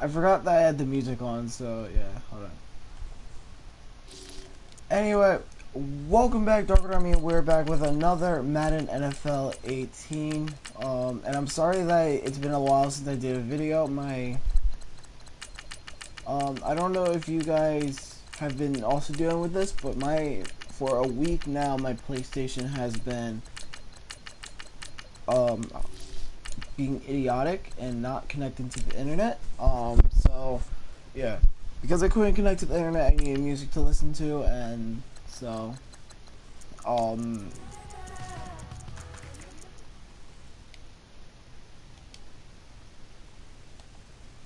I forgot that I had the music on, so yeah, hold on. Anyway, welcome back, Dark Army, and we're back with another Madden NFL 18. And I'm sorry that it's been a while since I did a video. I don't know if you guys have been also dealing with this, but for a week now, my PlayStation has been, being idiotic and not connecting to the internet. So yeah, because I couldn't connect to the internet, I needed music to listen to, and so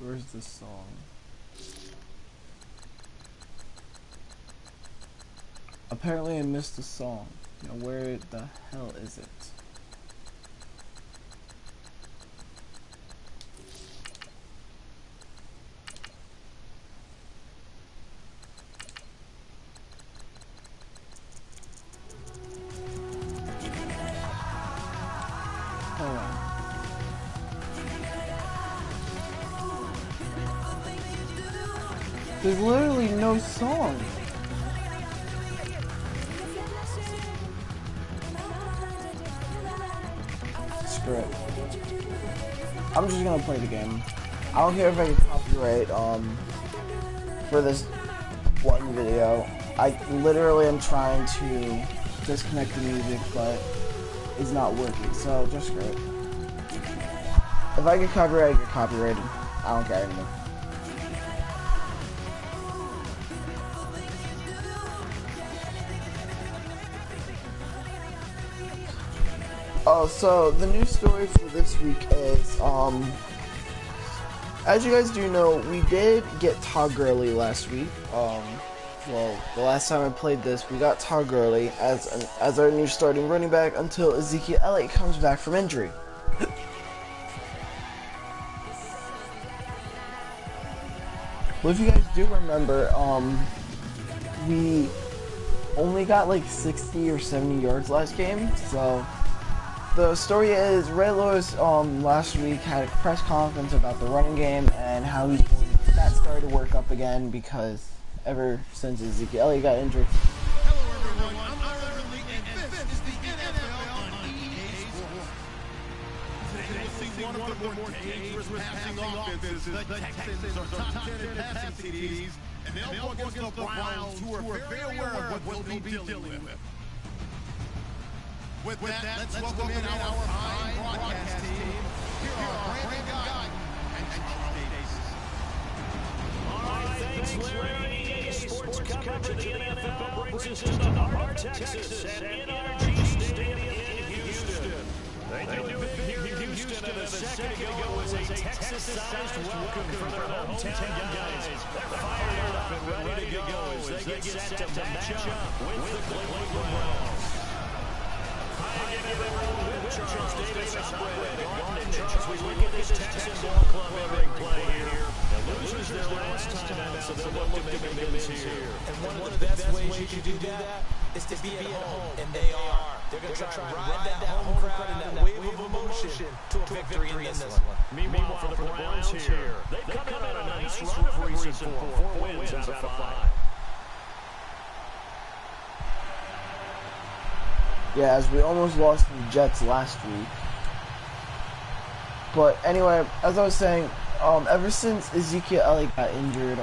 where's the song? Apparently I missed the song. Now where the hell is it? There's literally no song. Screw it. I'm just gonna play the game. I don't care if I get copyright for this one video. I literally am trying to disconnect the music, but it's not working, so just screw it. If I get copyrighted, I get copyrighted. I don't care anymore. Oh, so the news story for this week is, as you guys do know, we did get Todd Gurley last week. Well, the last time I played this, we got Todd Gurley as our new starting running back until Ezekiel Elliott comes back from injury. Well, if you guys do remember, we only got like 60 or 70 yards last game, so the story is Ray Lewis last week had a press conference about the running game and how he's going to get that started to work up again, because ever since Ezekiel Elliott got injured. Hello everyone, I'm Early, and this is the NFL on EA Sports. Today we'll see one of the more dangerous passing offenses. The Texans are top 10 in passing TDs, and they'll go against the Browns, who are very aware of what they'll be dealing with. With that, let's welcome in our fine broadcast team. Here are Brandon Guy and Charlie Davis. All right, thanks, Larry. EA Sports coverage of the NFL brings us to the heart of Texas at NRG Stadium in Houston. They do it big here in Houston, and a second ago it was a Texas-sized welcome for their hometown guys. They're fired up and ready to go as they get set to match up with the Cleveland Browns. Hi again, everyone. With Charles Davis operating Garden. As we look at this Texan ball club entering play here, they'll lose their last time out, so they'll look to make amends here. And one of the best ways you can do that is to be at home, and they are. They're going to try and ride that home crowd and that wave of emotion to a victory in this one. Meanwhile, for the Browns here, they've come out on a nice run of recent form. 4 wins out of 5. Yeah, as we almost lost the Jets last week. But anyway, as I was saying, ever since Ezekiel Elliott got injured,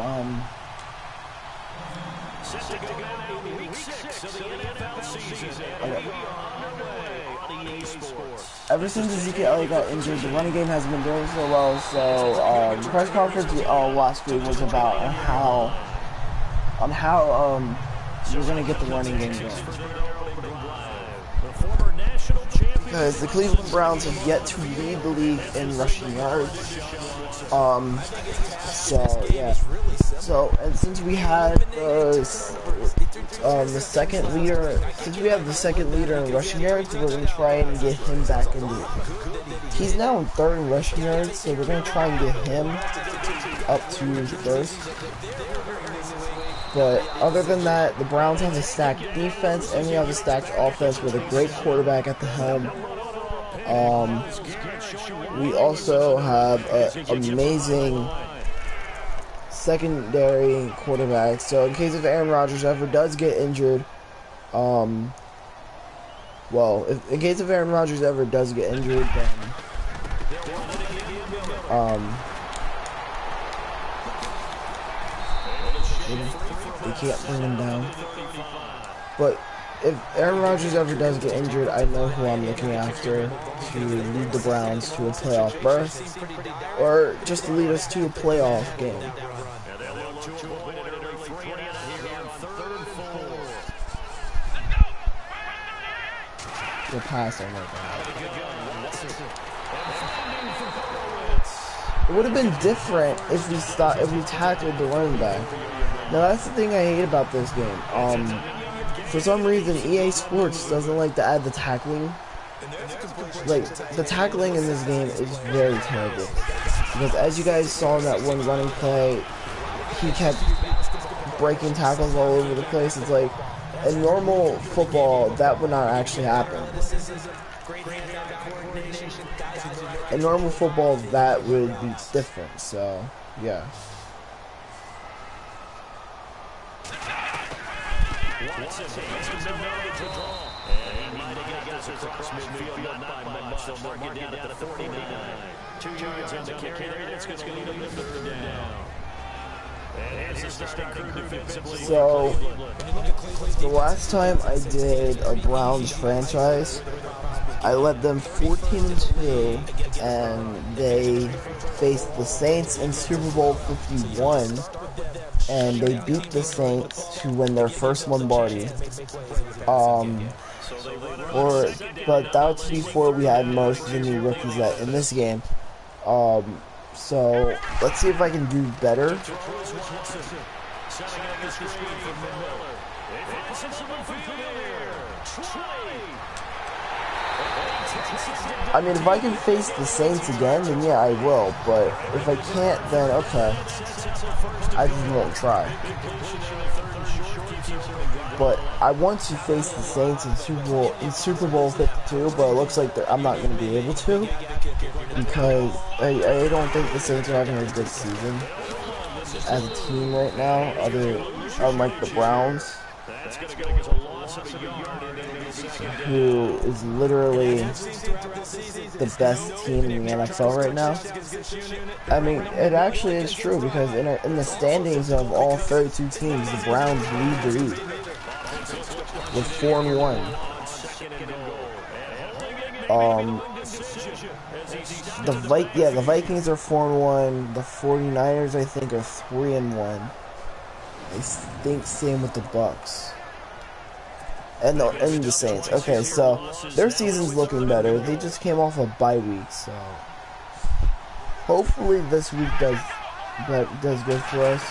Set to go now in week 6 of the NFL season. And we are underway on EA Sports. ever since Ezekiel Elliott got injured, the running game hasn't been doing so well. So the press conference last week was about how we're gonna get the running game going. Because the Cleveland Browns have yet to lead the league in rushing yards. So yeah. So, and since we had the second leader in rushing yards, we're gonna try and get him back into it. He's now in 3rd in rushing yards, so we're gonna try and get him up to 1st. But other than that, the Browns have a stacked defense, and we have a stacked offense with a great quarterback at the helm. We also have an amazing secondary quarterback. So in case if Aaron Rodgers ever does get injured, well, in case if Aaron Rodgers ever does get injured, then we can't bring him down. But if Aaron Rodgers ever does get injured, I know who I'm looking after to lead the Browns to a playoff berth, or just to lead us to a playoff game. We're passing right now. It would have been different if we tackled the running back. Now that's the thing I hate about this game. For some reason, EA Sports doesn't like to add the tackling. Like, the tackling in this game is very terrible. Because as you guys saw in that one running play, he kept breaking tackles all over the place. It's like, in normal football, that would not actually happen. In normal football, that would be different, so, yeah. Across midfield, not by much. They'll mark it down at the 49. 2 yards on the carry. It's going to lead them to 3rd down. And here's the starting crew defensively. So, the last time I did a Browns franchise, I led them 14-2, and they faced the Saints in Super Bowl 51, and they beat the Saints to win their first Lombardi. But that was before we had most of the new rookies in this game. So let's see if I can do better. I mean, if I can face the Saints again, then yeah, I will. But if I can't, then okay. I just won't try. But I want to face the Saints in Super Bowl 52, but it looks like I'm not going to be able to, because I don't think the Saints are having a good season as a team right now, unlike the Browns, who is literally the best team in the NFL right now. I mean, it actually is true, because in the standings of all 32 teams, the Browns lead the league with 4-1. The Vikings are 4-1. The 49ers, I think, are 3-1. I think same with the Bucks. And the Saints. Okay, so their season's looking better. They just came off a bye week, so hopefully this week does good for us.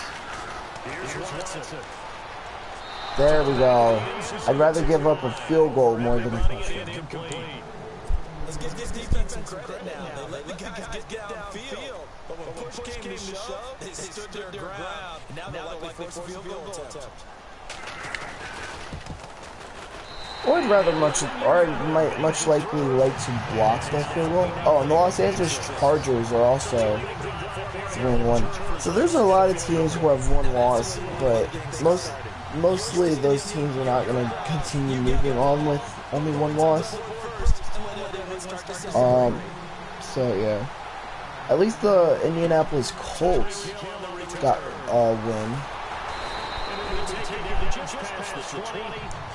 There we go. I'd rather give up a field goal more than a touchdown. Let's give this defense some credit now. They let the guys get downfield. But when push came to shove, they stood their ground. Now they're likely force a field goal attempt. Or I'd rather much likely like to block that field goal. Oh, and the Los Angeles Chargers are also 3-1. So there's a lot of teams who have one loss, but mostly those teams are not going to continue moving on with only one loss. So yeah. At least the Indianapolis Colts got a win.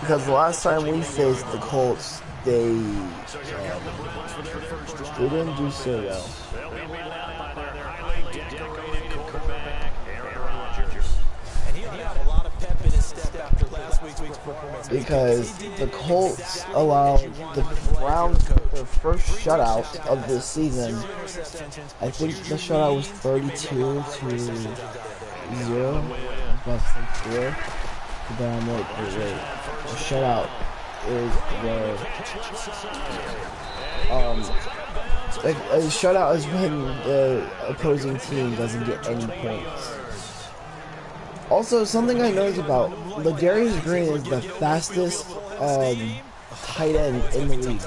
Because the last time we faced the Colts, they didn't do so well. Because the Colts allowed the Browns their first shutout of this season. I think the shutout was 32-0. About 4. But then I'm like, wait. The shutout is where a shutout is when the opposing team doesn't get any points. Also, something I noticed about Ladarius Green is the fastest tight end in the league.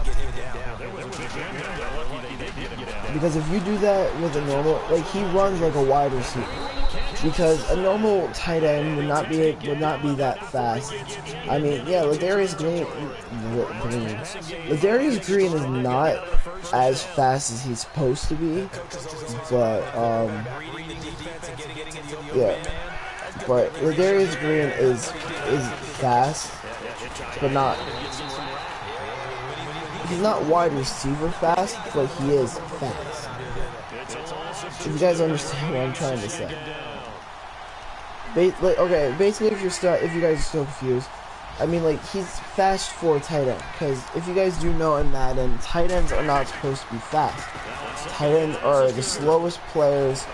Because if you do that with a normal, like, he runs like a wide receiver. because a normal tight end would not be that fast. I mean, yeah, Ladarius Green is not as fast as he's supposed to be, but yeah, but Ladarius Green is fast, but not. He's not wide receiver fast, but he is fast. If you guys understand what I'm trying to say. Okay, basically, if you guys are still confused, I mean, like, he's fast for a tight end. Because if you guys do know in Madden, tight ends are not supposed to be fast. Tight ends are the slowest players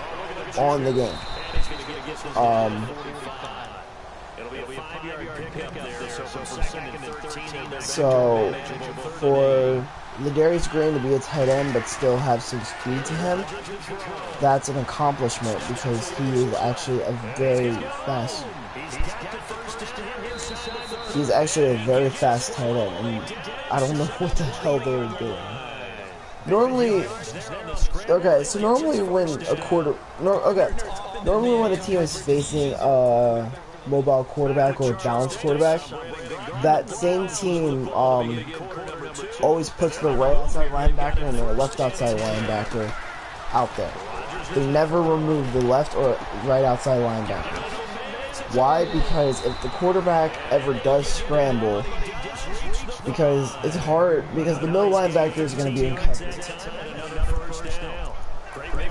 on the game. So, for Ladarius Green to be a tight end but still have some speed to him, that's an accomplishment because he is actually a very fast. He's actually a very fast tight end, and I don't know what the hell they were doing. Normally when a team is facing a mobile quarterback or a balanced quarterback, that same team always puts the right outside linebacker and the left outside linebacker out there. They never remove the left or right outside linebacker. Why? Because if the quarterback ever does scramble, because it's hard, because the middle linebacker is going to be in coverage.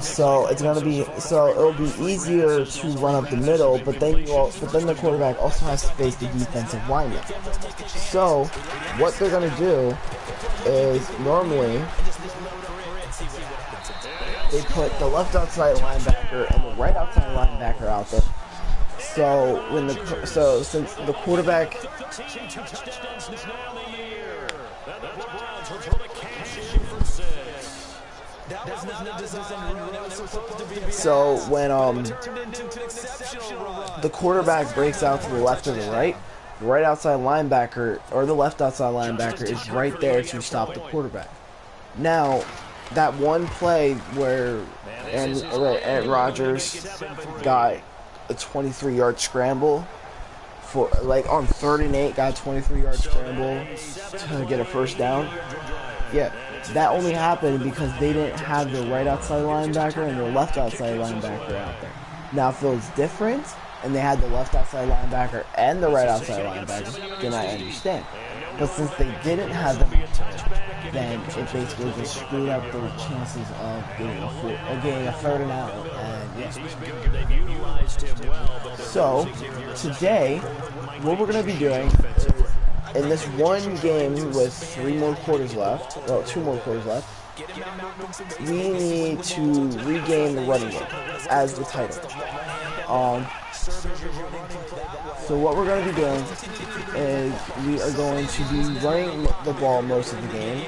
So it'll be easier to run up the middle, but then the quarterback also has to face the defensive lineman. So what they're gonna do is normally they put the left outside linebacker and the right outside linebacker out there. Since the quarterback when the quarterback breaks out to the left or the right outside linebacker or the left outside linebacker is right there to stop the quarterback. Now, that one play where Aaron Rodgers got a 23-yard scramble for on 3rd and 8, got a 23-yard scramble to get a first down. Yeah, that only happened because they didn't have the right outside linebacker and the left outside linebacker out there. Now, if it was different and they had the left outside linebacker and the right outside linebacker, then I understand. But since they didn't have them, then it basically just screwed up the chances of getting a 3rd and out. And yeah. So today, what we're gonna be doing is, in this one game with 2 more quarters left, we need to regain the running game as the title. So what we're going to be doing is we are going to be running the ball most of the game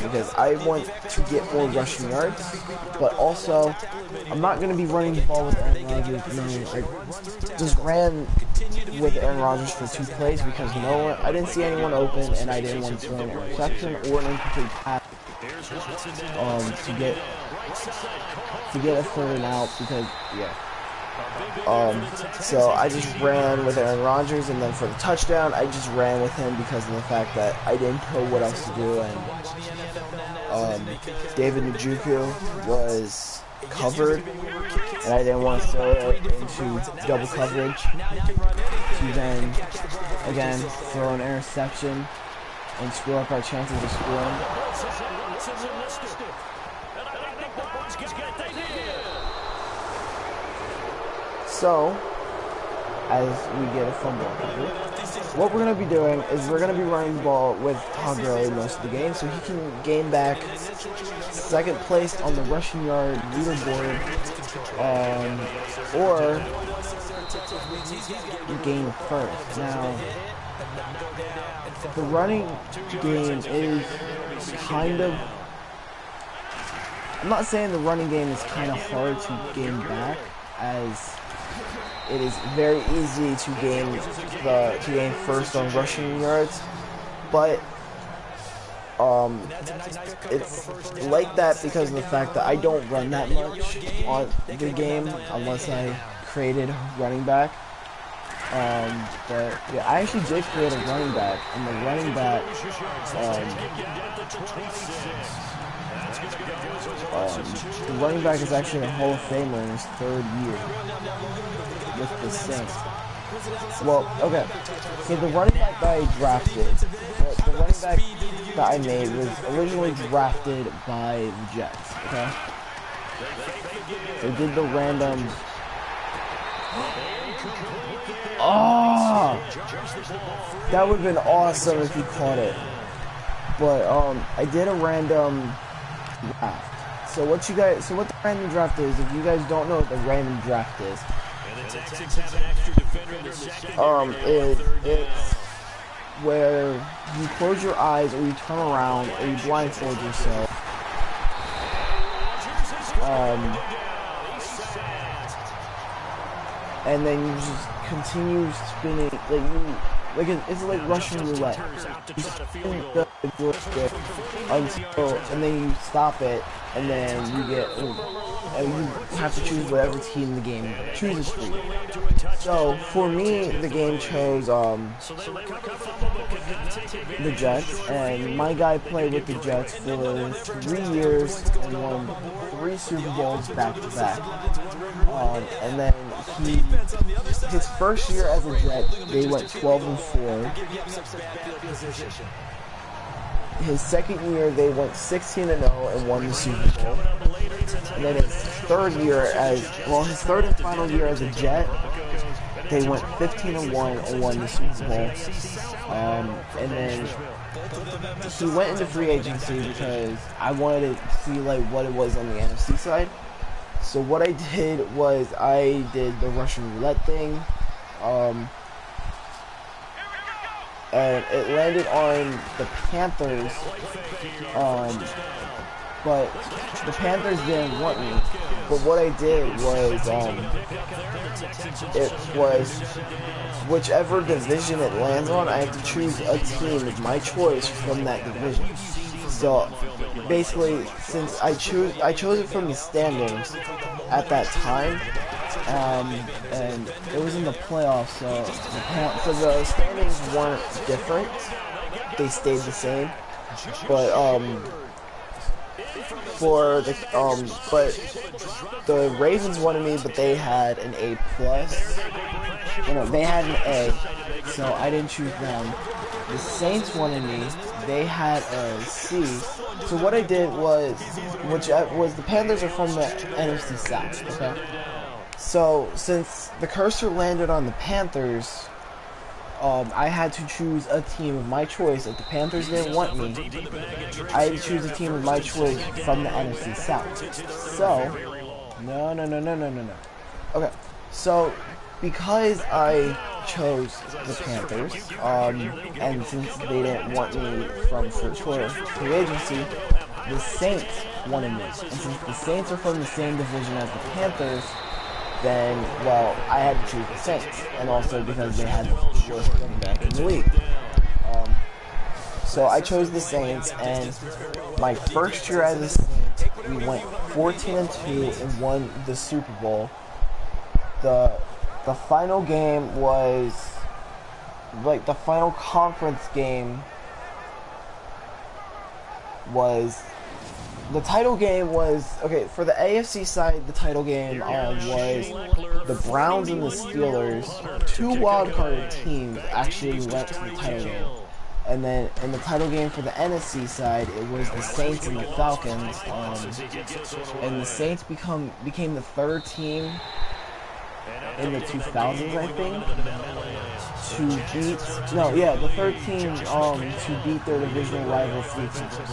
because I want to get more rushing yards, but also I'm not going to be running the ball with Aaron Rodgers. No, I just ran with Aaron Rodgers for 2 plays because I didn't see anyone open, and I didn't want to throw an interception or an incomplete pass to get a 3rd and out because so I just ran with Aaron Rodgers, and then for the touchdown I just ran with him because of the fact that I didn't know what else to do, and David Njoku was covered and I didn't want to throw it into double coverage to then again throw an interception and screw up our chances of scoring. So, as we get a fumble, what we're going to be doing is we're going to be running the ball with Todd Gurley most of the game, so he can gain back 2nd place on the rushing yard leaderboard, or gain 1st. Now, the running game is kind of, I'm not saying the running game is kind of hard to gain back, as it is very easy to gain 1st on rushing yards, but it's like that because of the fact that I don't run that much on the game unless I created a running back. But yeah, I actually did create a running back, and the running back, the running back is actually a Hall of Famer in his 3rd year with the Saints. Well, okay, so the running back that I drafted, the running back that I made was originally drafted by the Jets, okay? They did the random... Oh! That would have been awesome if he caught it. But, I did a random draft. So what the random draft is, if you guys don't know what the random draft is, it's where you close your eyes or you turn around or you blindfold yourself. And then you just continue spinning, it's like Russian roulette. You spin the joystick until, and then you stop it, and then you have to choose whatever team the game chooses for you. So for me, the game chose the Jets, and my guy played with the Jets for 3 years and won 3 Super Bowls back to back. And then his first year as a Jet, they went 12-4. His second year, they went 16-0 and won the Super Bowl. And then his third and final year as a Jet, they went 15-1 and won the Super Bowl. And then he went into free agency because I wanted to see what it was on the NFC side. So what I did was I did the Russian roulette thing, and it landed on the Panthers, but the Panthers didn't want me. But what I did was, it was whichever division it lands on, I have to choose a team of my choice from that division. So basically, since I chose it from the standings at that time, and it was in the playoffs, so the standings weren't different; they stayed the same. But but the Ravens wanted me, but they had an A+. They had an A, so I didn't choose them. The Saints wanted me. They had a C. So what I did was, the Panthers are from the NFC South, okay? So since the cursor landed on the Panthers, I had to choose a team of my choice. If the Panthers didn't want me, I had to choose a team of my choice from the NFC South. So, no. Okay, so because I chose the Panthers, and since they didn't want me from free agency, the Saints wanted me. And since the Saints are from the same division as the Panthers, then, well, I had to choose the Saints. And also because they had the worst running back in the league. So I chose the Saints, and my first year as a Saints, we went 14-2 and won the Super Bowl. The final game was, the final conference game was, the title game was, okay, for the AFC side, the title game was the Browns and the Steelers. 2 wildcard teams actually went to the title game. And then in the title game for the NFC side, it was the Saints and the Falcons. And the Saints became the 3rd team in the 2000s, I think, the 3rd team to beat their divisional rival 3 times.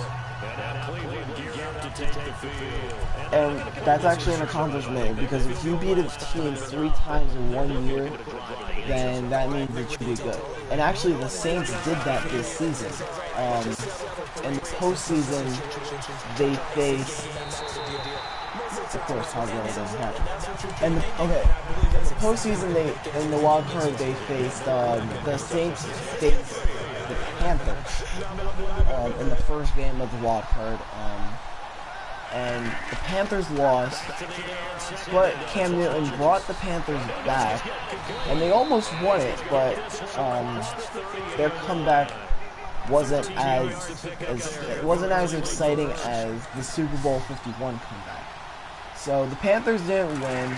And that's actually an accomplishment, because if you beat a team 3 times in 1 year, then that means that you did good. And actually, the Saints did that this season. In the postseason, they faced, of course, how well doesn't happen. And in the postseason, in the wild card, they faced the Saints faced the Panthers in the first game of the wild card. and the Panthers lost, but Cam Newton brought the Panthers back, and they almost won it, but their comeback wasn't as exciting as the Super Bowl 51 comeback. So the Panthers didn't win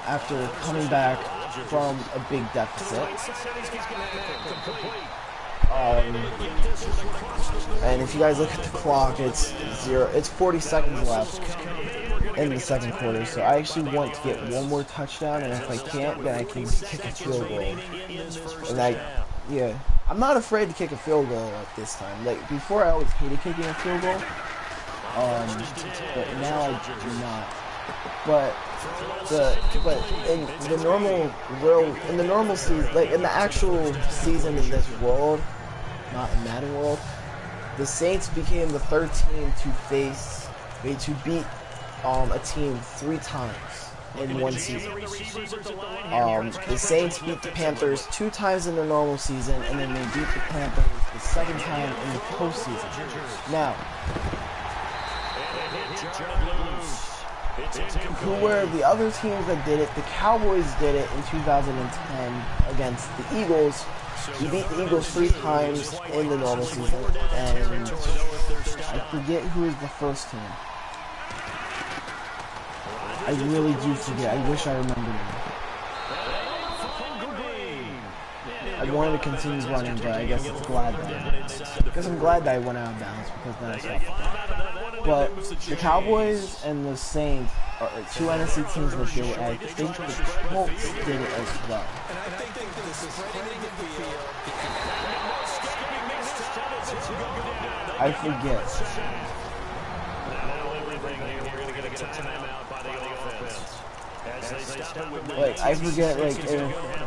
after coming back from a big deficit. And if you guys look at the clock, it's 40 seconds left in the second quarter. So I actually want to get one more touchdown, and if I can't, then I can kick a field goal. And I'm not afraid to kick a field goal at this time. Like before, I always hated kicking a field goal, but now I do not. But in the normal world, in the normal season, like in the actual season in this world, not in Madden world, the Saints became the third team to beat a team 3 times in one season. The Saints beat the Panthers 2 times in the normal season, and then they beat the Panthers the second time in the postseason. Now, who were the other teams that did it? The Cowboys did it in 2010 against the Eagles. We beat the Eagles 3 times in the normal season, and I forget who was the first team. I really do forget. I wish I remembered them. I wanted to continue running, but I guess I'm glad that I went out of bounds, because then I stopped. But the Cowboys and the Saints are 2 NFC teams that did it. I think the Colts did it as well. I forget. Like, I forget, like, if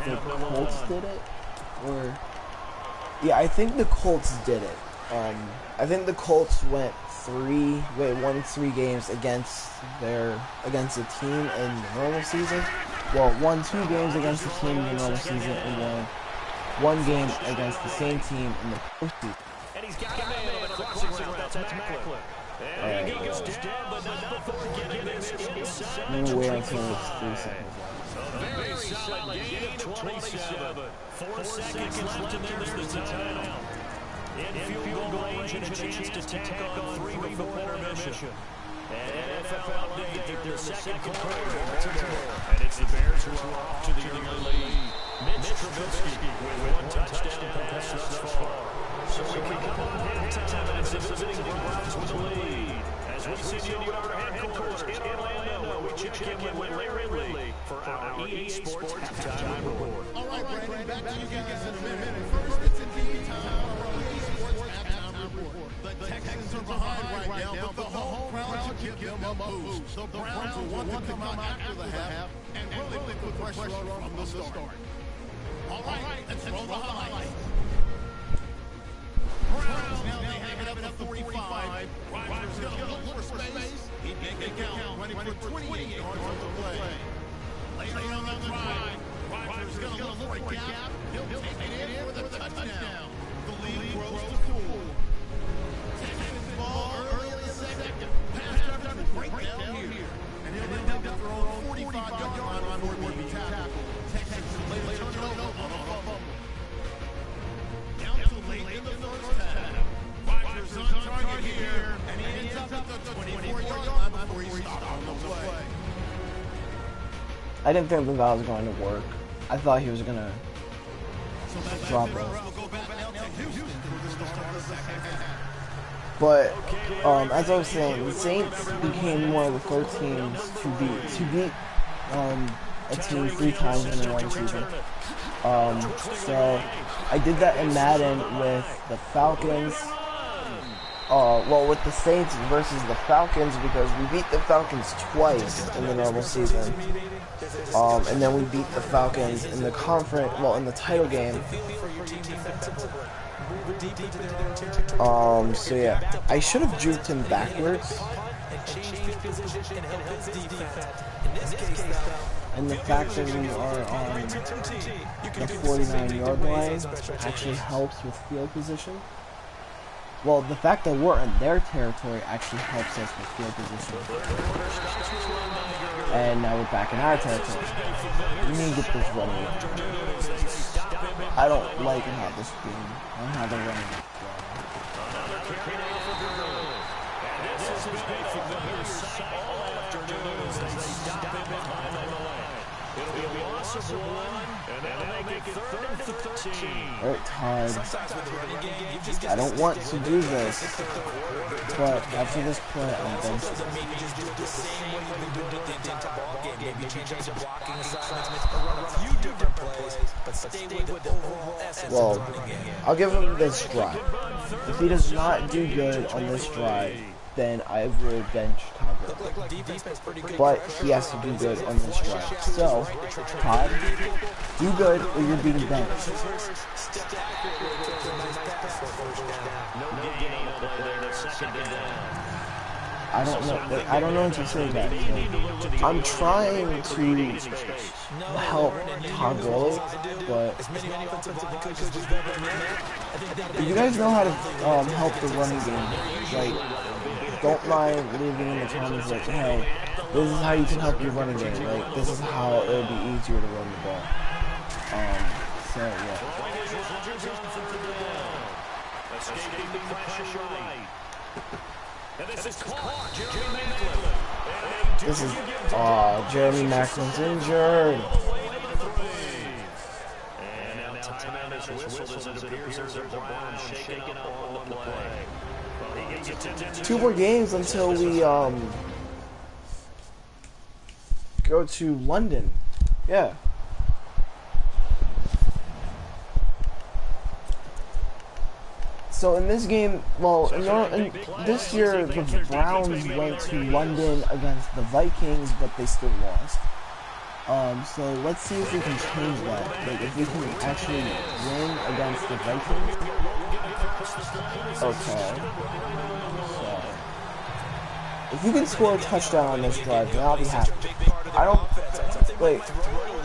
the Colts did it, or... Yeah, I think the Colts did it. I think the Colts won 3 games against a team in the normal season. Well, won 2 games against the team in the normal season, and won 1 game against the same team in the postseason. Alright, I'm gonna wait until it's 3 seconds left. Very solid gain of 27. 4 seconds left, and there's the timeout. In field goal range and a chance to tack on 3 before intermission. And NFL update, they're in the second quarter. And it's the Bears who are off to the early lead. Mitch Trubisky with 1 touchdown pass thus far. So we can come on halftime and it's the visiting Browns with the lead. As we send you to our headquarters in Orlando, we check in with Larry Ridley for our EA Sports halftime report. All right, Brandon, back to you guys in a minute. First, it's indeed time for our EA Sports halftime report. The Texans are behind right now, but the home crowd should give them a boost. The Browns will want to come out after the half and really put pressure on from the start. All right, let's roll the highlights. Browns now they have it up to 45. Rodgers going to look for space. He make it count, running for 28 yards on the play. Later on the drive, Rodgers going to look for a gap. He'll take it in for the touchdown. The lead grows to 4. Texans ball early in the second. Pass coverage right down here. And he'll end up at their own 45-yard line before being tackled. Texans later turn it over on a fumble. Down to late in the first half. Rodgers on target here, and he ends up at the 24-yard line before he stopped on the play. I didn't think that was going to work. I thought he was going to drop it. But as I was saying, the Saints became one of the 4 teams to beat a team 3 times in one season. So I did that in Madden with the Falcons. Well, with the Saints versus the Falcons, because we beat the Falcons twice in the normal season. And then we beat the Falcons in the in the title game. So yeah, I should have juked him backwards. And the fact that we are on the 49-yard line actually helps with field position, Well, the fact that we're in their territory actually helps us with field position. And now we're back in our territory. We need to get this running. I don't like how this game, and how they're running it. It'll be a loss of 1, and that'll make it 3rd and 13. Alright, Todd. I don't want to do this, but after this play, I'm done. Well, I'll give him this drive. If he does not do good on this drive, then I will bench Todd. But he has to do good on this drive. So, Todd, do good or you're being benched. I don't know what to say about it. I'm trying to help Todd Gurley, but you guys know how to help the running game. Like, don't mind leaving in the comments like, hey, this is how you can help your running game. Like, this is how it would be easier to run the ball. So yeah. This is Jeremy Macklin's injured. And now timeout is whistled as it appears there's a Brown shaking up on the play. 2 more games until we go to London. Yeah. So in this game, well, in this year the Browns went to London against the Vikings, but they still lost. So let's see if we can change that. Like, if we can actually win against the Vikings. Okay. So, if you can score a touchdown on this drive, then I'll be happy. I don't. Wait.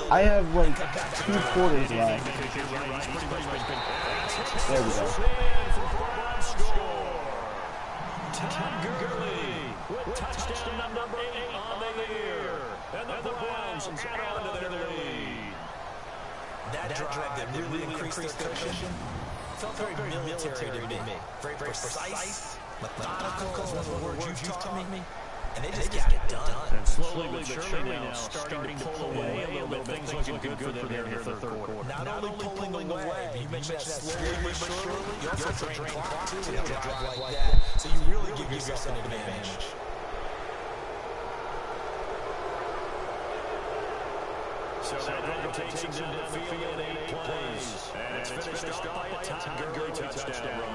I have like 2 quarters left. There we go. Touchdown number 8 on the year. And the Browns add on to their lead. That drive that really increased their cushion felt very military to me. Very precise, methodical is one of the words you've taught me. And they just got it done. And slowly but surely now starting to pull away a little bit. Things looking good for them here in the third quarter. Not only pulling away, but you mentioned that slowly but surely. You also drain clock too with a drive like that. So you really give yourself an advantage. So that drive takes him down the field in 8 plays. And it's finished off by a Todd Gurley touchdown run.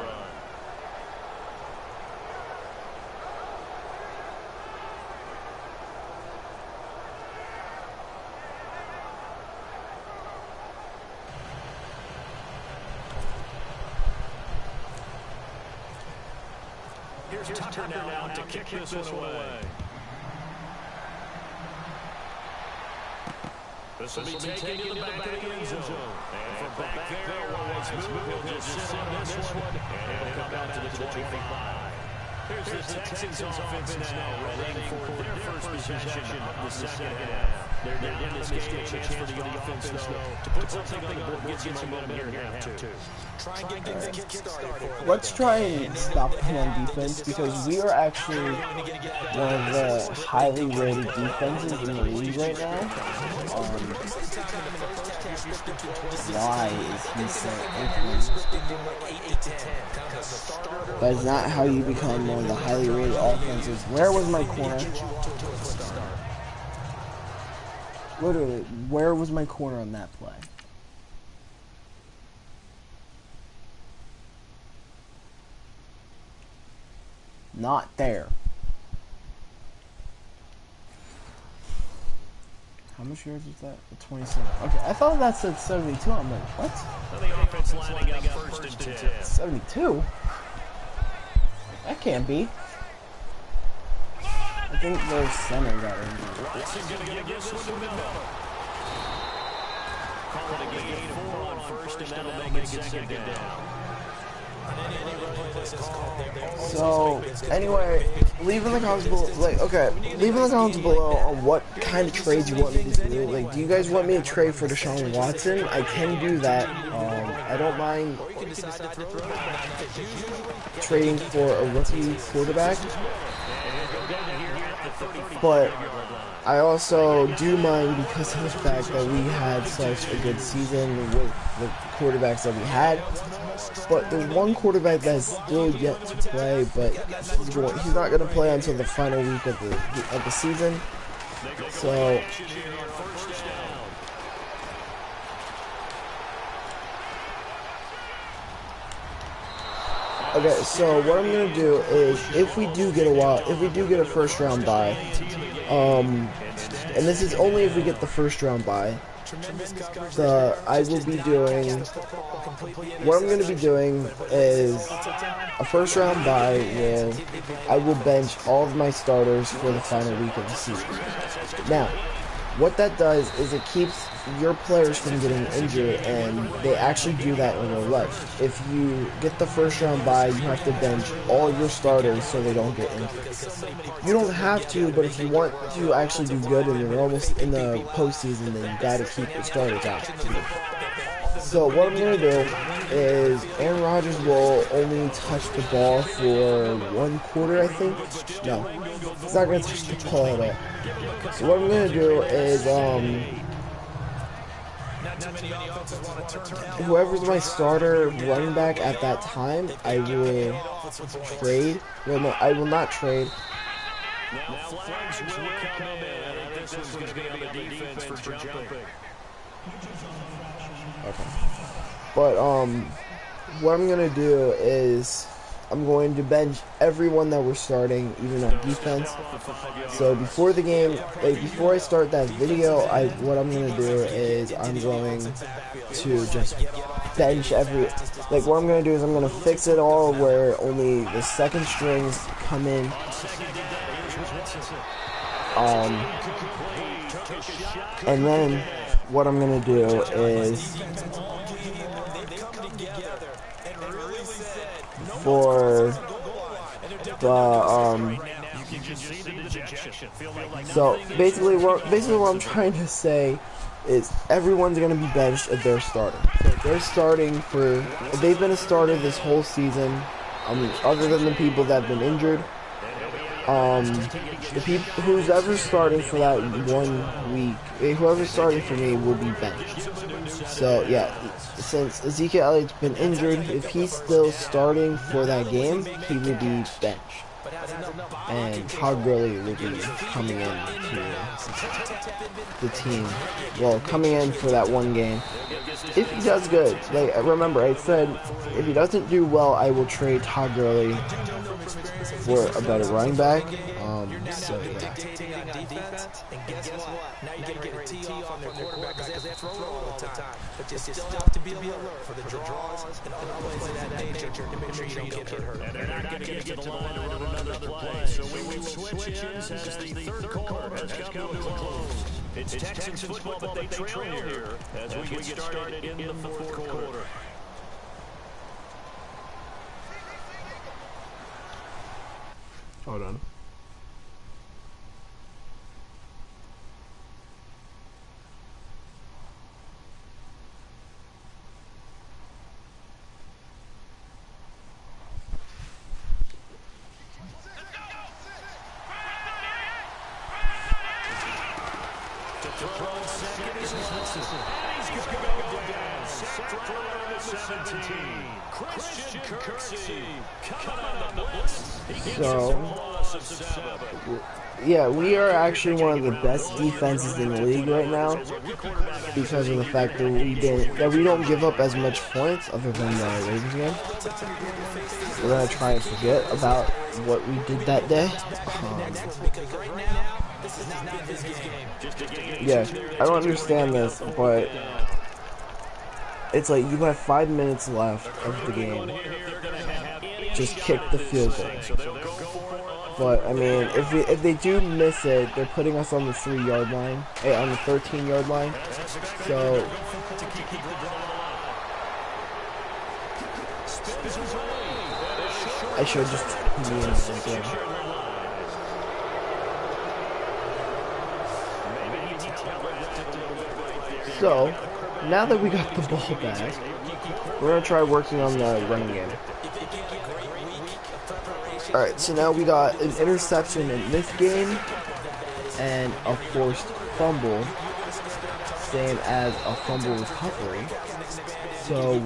Here's Tucker now to kick this one away. This will be taken to the back of the end zone. And from back there, Wise will just sit on this one, and it'll come out to the 25. Here's the Texans offense now, ready for their first possession of the second half. They're down in this game, a chance for the offense, though, to put something on the board, get some momentum here in half 2. Try and get things kick-started. Let's try and stop him on defense, because we are actually one of the highly rated defenses in the league right now. Why is he so open? That is not how you become one of the highly rated offenses. Where was my corner? Literally, where was my corner on that play? Not there. How much yards was that? 27. Okay, I thought that said 72. I'm like, what? The offense lining up first and 10. 72? That can't be. I think their center got injured. Watson going to get this one to Miller. Call it a gain of 4 on first, and that'll make it second down. So, anyway, leave in the comments below, leave in the comments below on what kind of trades you want me to do. Like, do you guys want me to trade for Deshaun Watson? I can do that. I don't mind trading for a rookie quarterback, but I also do mind because of the fact that we had such a good season with the quarterbacks that we had. But there's one quarterback that's still yet to play, but he's not going to play until the final week of the season. So okay, so what I'm going to do is if we do get a first round bye, and this is only if we get the first round bye, what I'm going to be doing is a first round bye where I will bench all of my starters for the final week of the season. Now, what that does is it keeps your players from getting injured, and they actually do that in real life. If you get the first round bye, you have to bench all your starters so they don't get injured. You don't have to, but if you want to actually do good in the postseason, then you gotta keep your starters out. So what I'm gonna do is Aaron Rodgers will only touch the ball for 1 quarter, I think. No, he's not gonna touch the ball at all. So what I'm gonna do is whoever's my starter running back at that time, I will trade. Well, no, I will not trade. Now flags will come in. I think this one's going to be on the defense for jumping. Okay. But what I'm gonna do is I'm going to bench everyone that we're starting, even on defense. So before the game, before I start that video, what I'm gonna do is I'm going to just bench what I'm gonna do is I'm gonna fix it all where only the second strings come in. And then what I'm gonna do is for the so basically what I'm trying to say is everyone's gonna be benched if they're starting. So if they're starting if they've been a starter this whole season, other than the people that have been injured, who's ever starting for that 1 week, whoever's starting for me will be benched. So yeah, since Ezekiel Elliott's been injured, if he's still starting for that game, he will be benched. And Todd Gurley will be coming in to the team. Well, coming in for that one game. If he does good, remember I said if he doesn't do well, I will trade Todd Gurley for a better running back. So yeah. Now you get a tee off on their quarterback because they throw all the time. But you still have to be alert for the draws and other plays of that nature to make sure you don't get hurt. And they're not going to get to the line to run another play. So we will switch ends as the third quarter has come to a close. It's Texans football, but they trail here as we get started in the fourth quarter. Hold on. So, yeah, we are actually one of the best defenses in the league right now because of the fact that we don't give up as much points other than the Ravens game. We're gonna try and forget about what we did that day. Yeah, I don't understand this, but it's like you have 5 minutes left of the game. Just kick the field goal. But I mean, if they do miss it, they're putting us on the 3-yard line, on the 13-yard line. So I should just be in this game. So, now that we got the ball back, we're going to try working on the running game. Alright, so now we got an interception in this game, and a forced fumble, same as a fumble recovery. So,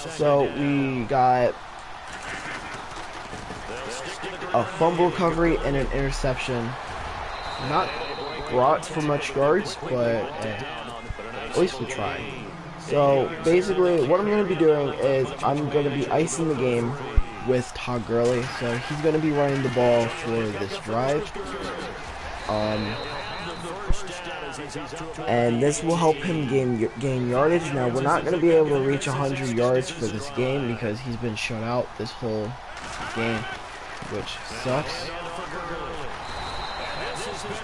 so we got a fumble recovery and an interception. Not brought for much yards, but at least we tried. So basically, what I'm going to be doing is I'm going to be icing the game with Todd Gurley. So he's going to be running the ball for this drive. And this will help him gain yardage. Now, we're not going to be able to reach 100 yards for this game because he's been shut out this whole game, which sucks.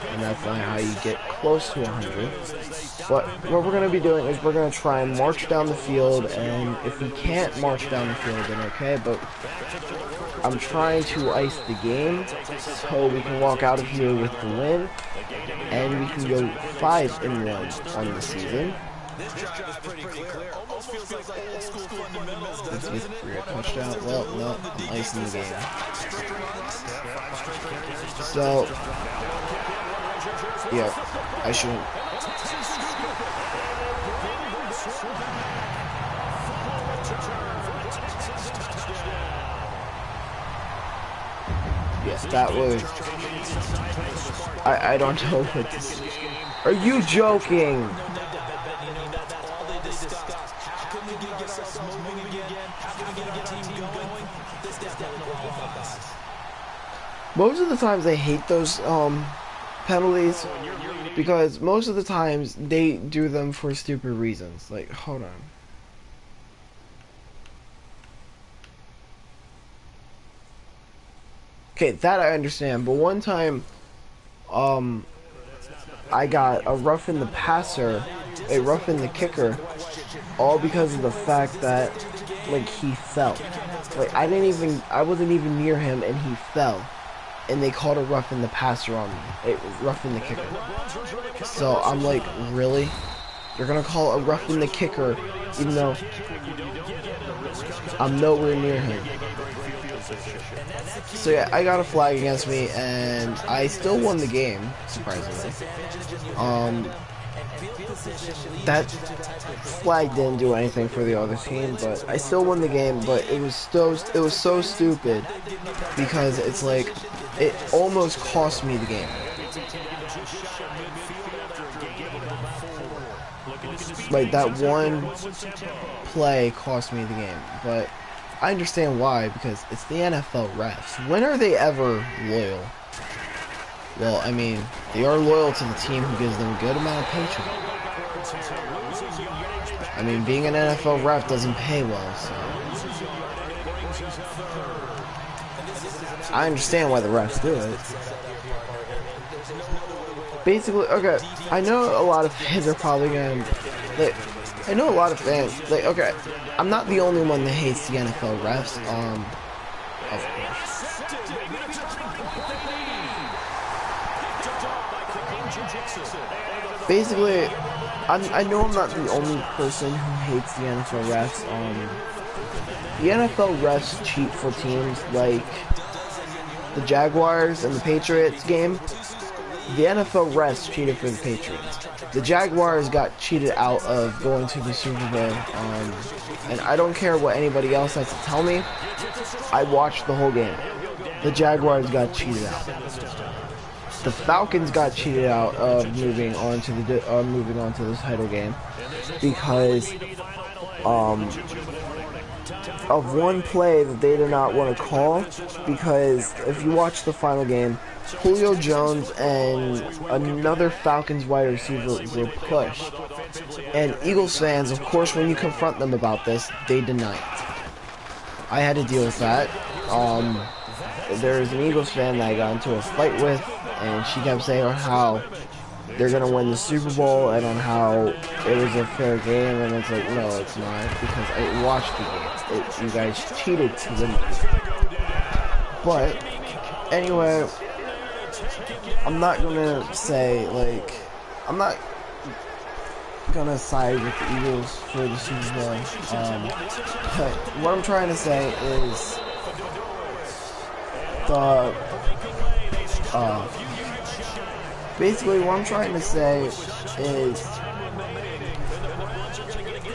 And that's not how you get close to 100. But what we're going to be doing is we're going to try and march down the field, and if we can't march down the field, then okay, but I'm trying to ice the game so we can walk out of here with the win, and we can go 5-1 on the season. Let's get for a touchdown. Well, no, I'm icing the game. So, yeah, I shouldn't. Yes, that was. I don't know what to say. Are you joking? Most of the times I hate those penalties because most of the times they do them for stupid reasons. Like, hold on. Okay, that I understand, but one time I got a roughing the passer, a roughing the kicker, all because of the fact that like he fell. Like I wasn't even near him and he fell. And they called a roughing the passer on me. It was roughing the kicker. So I'm like, really? You're gonna call a roughing the kicker even though I'm nowhere near him. So yeah, I got a flag against me and I still won the game, surprisingly. That flag didn't do anything for the other team, but I still won the game, but it was so stupid because it's like it almost cost me the game. Like that one play cost me the game, but I understand why, because it's the NFL refs. When are they ever loyal? Well, I mean, they are loyal to the team who gives them a good amount of paycheck. I mean, being an NFL ref doesn't pay well, so I understand why the refs do it. Basically, okay, I know a lot of fans are probably gonna, like, I know a lot of fans, like, okay, I'm not the only one that hates the NFL refs, of course. Basically, I know I'm not the only person who hates the NFL refs. The NFL refs cheat for teams like the Jaguars and the Patriots game. The NFL refs cheated for the Patriots. The Jaguars got cheated out of going to the Super Bowl, and I don't care what anybody else has to tell me. I watched the whole game. The Jaguars got cheated out. The Falcons got cheated out of moving on to the title game because of one play that they did not want to call. Because if you watch the final game, Julio Jones and another Falcons wide receiver were pushed, and Eagles fans, of course, when you confront them about this, they deny it. I had to deal with that. There's an Eagles fan that I got into a fight with, and she kept saying how they're gonna win the Super Bowl and on how it was a fair game, and it's like, no, it's not, because I watched the game. You guys cheated to win the game. But anyway, I'm not gonna say, like, I'm not gonna side with the Eagles for the Super Bowl. But what I'm trying to say is basically what I'm trying to say is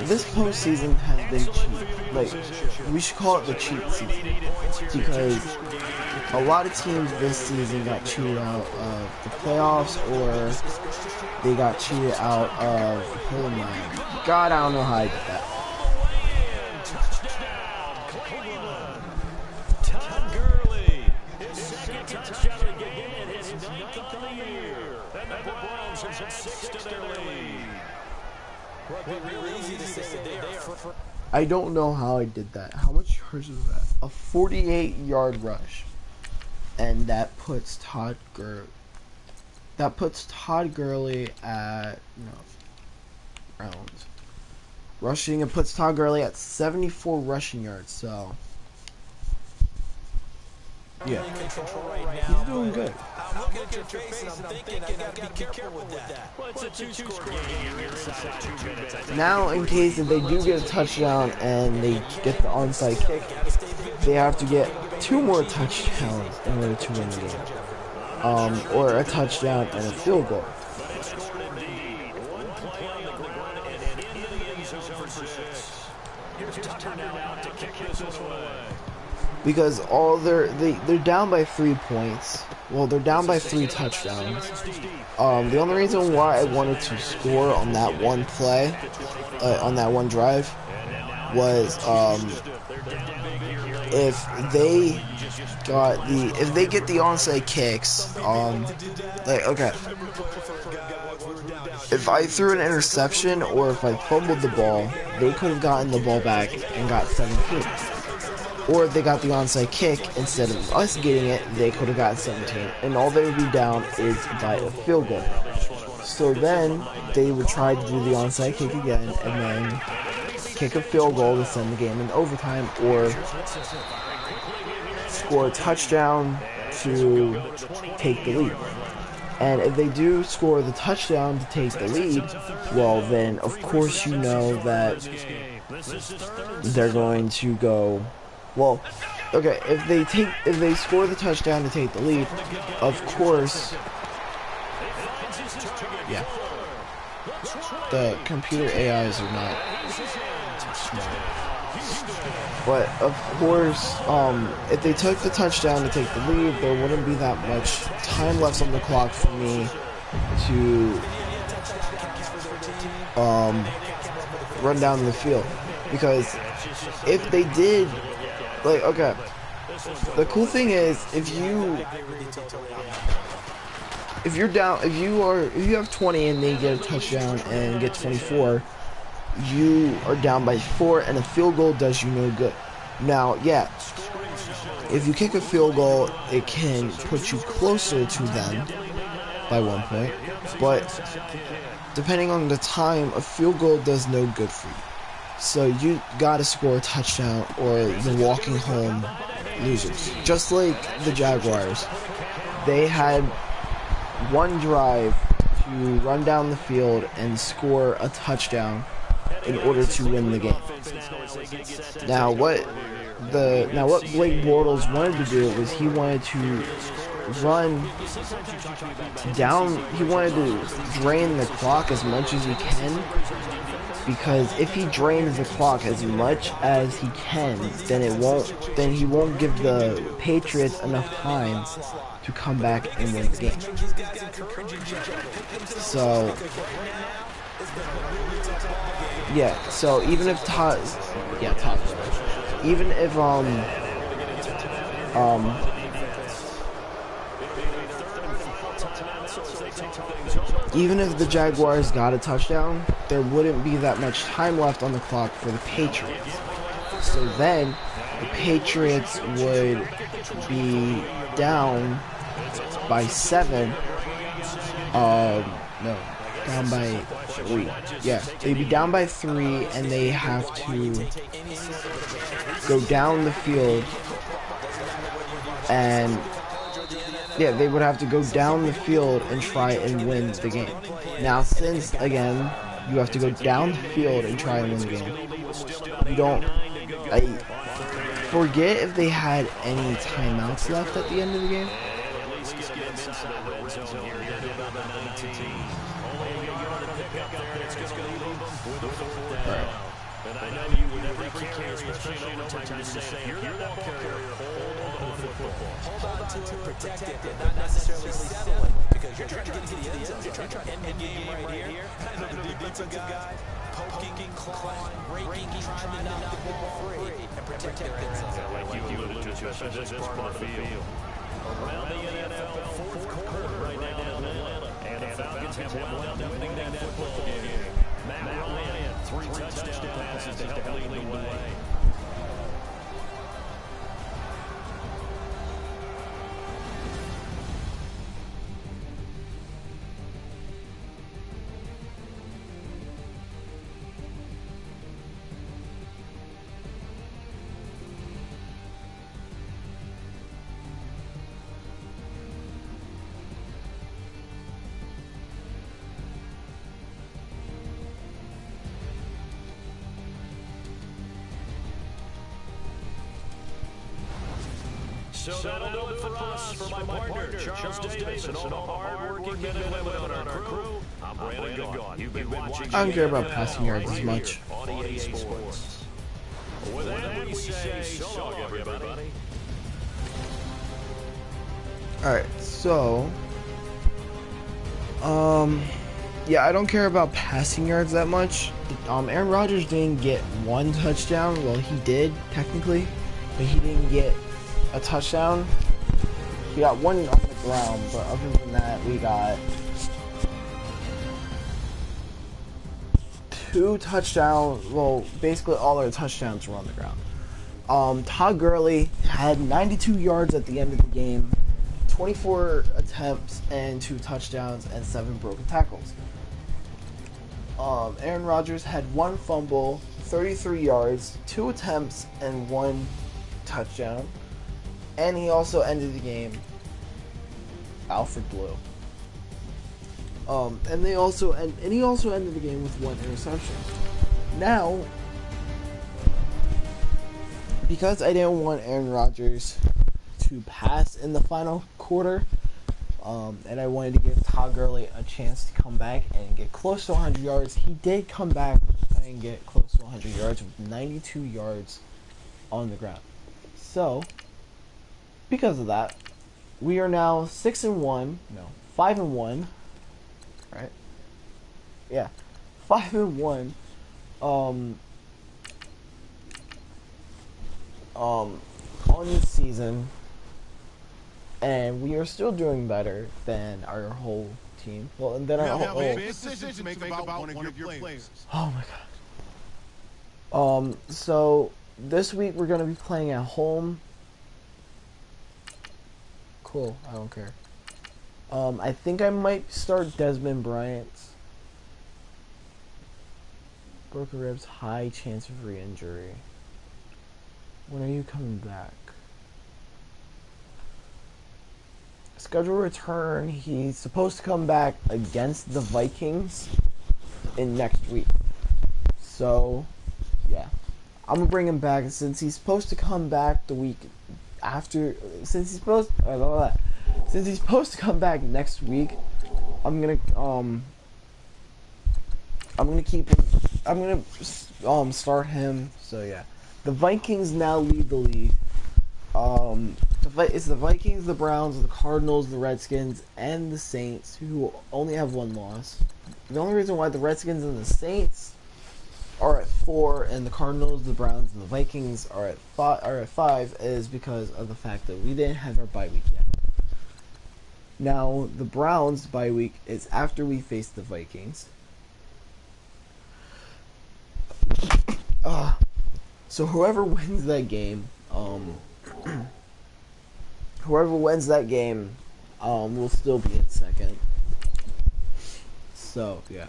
this postseason has been cheap. Like, we should call it the cheat season, because a lot of teams this season got cheated out of the playoffs, or they got cheated out of home line. God, I don't know how I did that. I don't know how I did that. How much yards was that? A 48-yard rush, and that puts Todd Gurley at rounds rushing. It puts Todd Gurley at 74 rushing yards. So yeah, he's doing good. I'm looking at your face and I'm thinking I gotta be careful with that. Well, it's a two-score game. You're inside 2 minutes. Now, in case if they do get a touchdown and they get the onside kick, they have to get 2 more touchdowns in order to win the game, or a touchdown and a field goal. Because they're down by 3 points. Well, they're down by 3 touchdowns. The only reason why I wanted to score on that one play, on that one drive, was if they get the onside kicks, like, okay, if I threw an interception or if I fumbled the ball, they could have gotten the ball back and got 17. Or if they got the onside kick, instead of us getting it, they could have gotten 17. And all they would be down is by a field goal. So then, they would try to do the onside kick again, and then kick a field goal to send the game in overtime, or score a touchdown to take the lead. And if they do score the touchdown to take the lead, well then, of course you know that they're going to go... Well, okay, if they score the touchdown to take the lead, of course, yeah, the computer AIs are not smart. But of course, if they took the touchdown to take the lead, there wouldn't be that much time left on the clock for me to run down the field, because if they did. Like, okay, the cool thing is, if you have 20 and they get a touchdown and get 24, you are down by 4 and a field goal does you no good. Now, yeah, if you kick a field goal, it can put you closer to them by 1 point, but depending on the time, a field goal does no good for you. So you gotta score a touchdown or you're walking home losers. Just like the Jaguars. They had one drive to run down the field and score a touchdown in order to win the game. Now what Blake Bortles wanted to do was he wanted to run down, he wanted to drain the clock as much as he can. Because if he drains the clock as much as he can, then he won't give the Patriots enough time to come back and win the game. So yeah, so even if even if the Jaguars got a touchdown, there wouldn't be that much time left on the clock for the Patriots. So then, the Patriots would be down by 7 No, down by 3. Yeah, they'd be down by 3, and they have to go down the field, and yeah, they would have to go down the field and try and win the game. Now, since again, you have to go down the field and try and win the game, you don't. I forget if they had any timeouts left at the end of the game. And I know you would never carry, especially in overtime, to say, you're the ball carrier, hold on to the football. Hold on to it, protect it, and not necessarily settle it. Because you're trying to get to the end zone. You're trying to end the game right here. Kind of the defensive guy, poking, clawing, breaking, trying to knock the ball free and protect their end zone. Like you alluded to, especially this part of the field. Around the NFL fourth quarter right now in Atlanta. And the Falcons have wound up winning that football game. Matt Ryan, 3 touchdown passes to help lead the way. So that'll do it for us, for my partner, Charles Davis, and all the hard-working men and women on our crew. I'm Brandon Gaughan. You've been watching. I don't care about passing yards as much. On EA Sports. With that, we say so long, everybody. Alright, so yeah, I don't care about passing yards that much. Aaron Rodgers didn't get 1 touchdown. Well, he did technically, but he didn't get a touchdown. He got 1 on the ground, but other than that, we got 2 touchdowns. Well, basically all our touchdowns were on the ground. Todd Gurley had 92 yards at the end of the game, 24 attempts and 2 touchdowns and 7 broken tackles. Aaron Rodgers had 1 fumble, 33 yards, 2 attempts and 1 touchdown. And he also ended the game Alfred Blue. And he also ended the game with 1 interception. Now, because I didn't want Aaron Rodgers to pass in the final quarter, and I wanted to give Todd Gurley a chance to come back and get close to 100 yards, he did come back and get close to 100 yards with 92 yards on the ground. So, because of that, we are now 5-1, right? Yeah, 5-1. On this season, and we are still doing better than our whole team. Well, and then our whole. Decisions to make about one of your players. Oh my god. So this week we're gonna be playing at home. Cool. I don't care. I think I might start Desmond Bryant. Broken ribs, high chance of re-injury. When are you coming back? Scheduled return. He's supposed to come back against the Vikings in next week. So, yeah. I'm gonna bring him back since he's supposed to come back the week after. Since he's supposed to come back next week, I'm gonna keep him. I'm gonna start him. So yeah, the Vikings now lead the league. It's the Vikings, the Browns, the Cardinals, the Redskins, and the Saints, who only have 1 loss. The only reason why the Redskins and the Saints are at 4, and the Cardinals, the Browns, and the Vikings are at 5 is because of the fact that we didn't have our bye week yet. Now, the Browns' bye week is after we face the Vikings. So whoever wins that game, will still be in second. So yeah.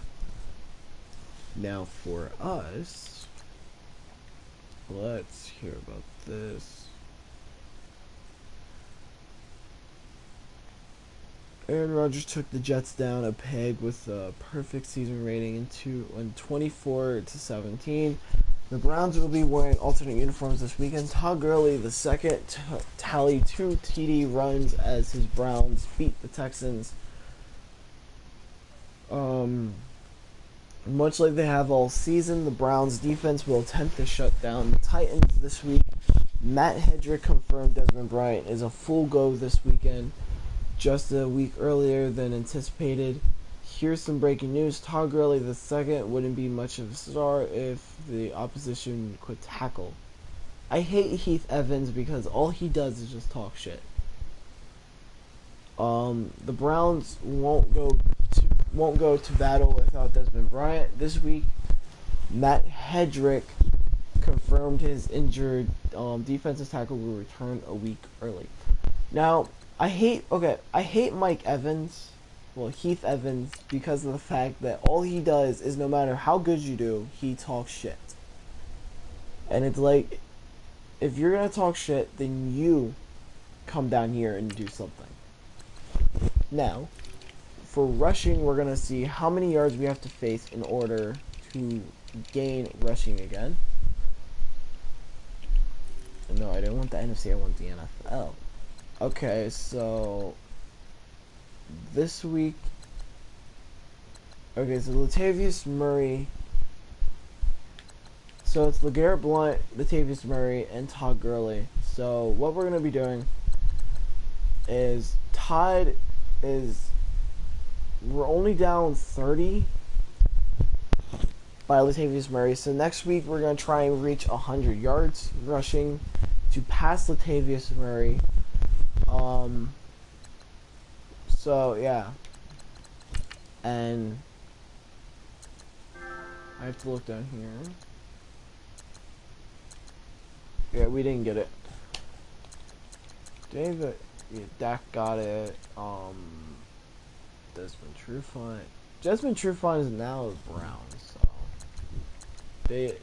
Now for us, let's hear about this. Aaron Rodgers took the Jets down a peg with a perfect season rating in 24-17. The Browns will be wearing alternate uniforms this weekend. Todd Gurley, the second, tallied 2 TD runs as his Browns beat the Texans. Much like they have all season, the Browns defense will attempt to shut down the Titans this week. Matt Hedrick confirmed Desmond Bryant is a full go this weekend, just a week earlier than anticipated. Here's some breaking news. Todd Gurley II wouldn't be much of a star if the opposition could tackle. I hate Heath Evans because all he does is just talk shit. The Browns won't go to battle without Desmond Bryant this week. Matt Hedrick confirmed his injured defensive tackle will return a week early. Now, I hate Mike Evans, Heath Evans, because of the fact that all he does is, no matter how good you do, he talks shit. And it's like, if you're gonna talk shit, then you come down here and do something. Now, for rushing, we're gonna see how many yards we have to face in order to gain rushing again. No, I didn't want the NFC, I want the NFL. Okay, so this week, so Latavius Murray, so it's LeGarrette Blount, Latavius Murray, and Todd Gurley. So what we're going to be doing is, we're only down 30 by Latavius Murray, so next week we're going to try and reach 100 yards rushing to pass Latavius Murray. So yeah, and I have to look down here. Yeah, we didn't get it. David, yeah, Dak got it. Desmond Trufant is now the Browns, so no. Okay.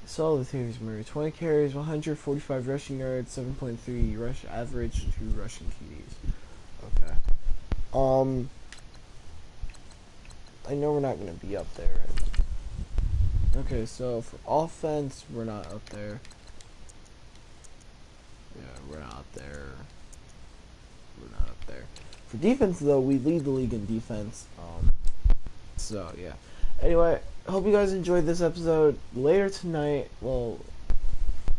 So Latavius Murray, 20 carries, 145 rushing yards, 7.3 rush average, 2 rushing TDs. Okay. I know we're not gonna be up there. Okay, so for offense, we're not up there. Yeah, we're not up there. We're not up there. For defense, though, we lead the league in defense. So yeah. Anyway, hope you guys enjoyed this episode. Later tonight,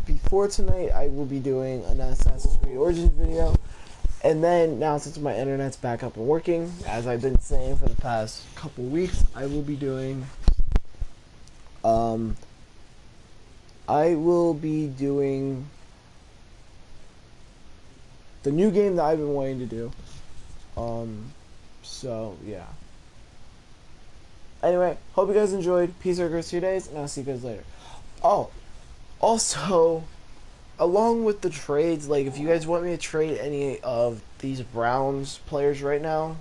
before tonight, I will be doing an Assassin's Creed Origins video. And then, now since my internet's back up and working, as I've been saying for the past couple weeks, I will be doing, the new game that I've been wanting to do. So, yeah. Anyway, hope you guys enjoyed. Peace out, girls, 2 days, and I'll see you guys later. Oh, also, along with the trades, like, if you guys want me to trade any of these Browns players right now,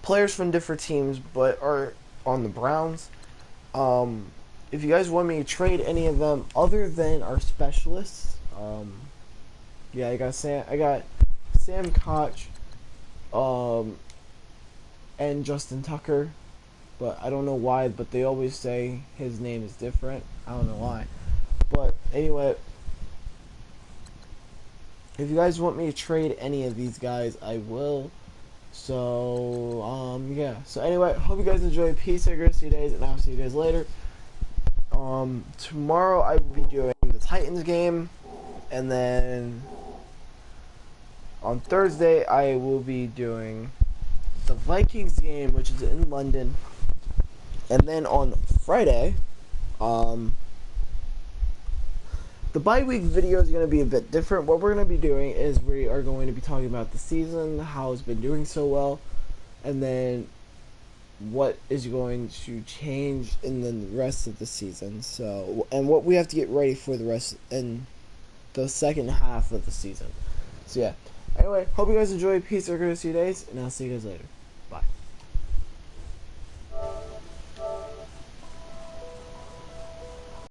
players from different teams but are on the Browns, if you guys want me to trade any of them other than our specialists, yeah, I got Sam Koch, and Justin Tucker, but I don't know why, but they always say his name is different. I don't know why. But anyway, if you guys want me to trade any of these guys, I will. So, yeah. So anyway, hope you guys enjoyed. Peace out, guys, 2 days, and I'll see you guys later. Tomorrow I will be doing the Titans game, and then on Thursday I will be doing the Vikings game, which is in London, and then on Friday, the bye week video is going to be a bit different. What we're going to be doing is we are going to be talking about the season, how it's been doing so well, and then what is going to change in the rest of the season. So, and what we have to get ready for the rest in the second half of the season. So yeah. Anyway, hope you guys enjoy. Peace. Have a good rest of your days, and I'll see you guys later.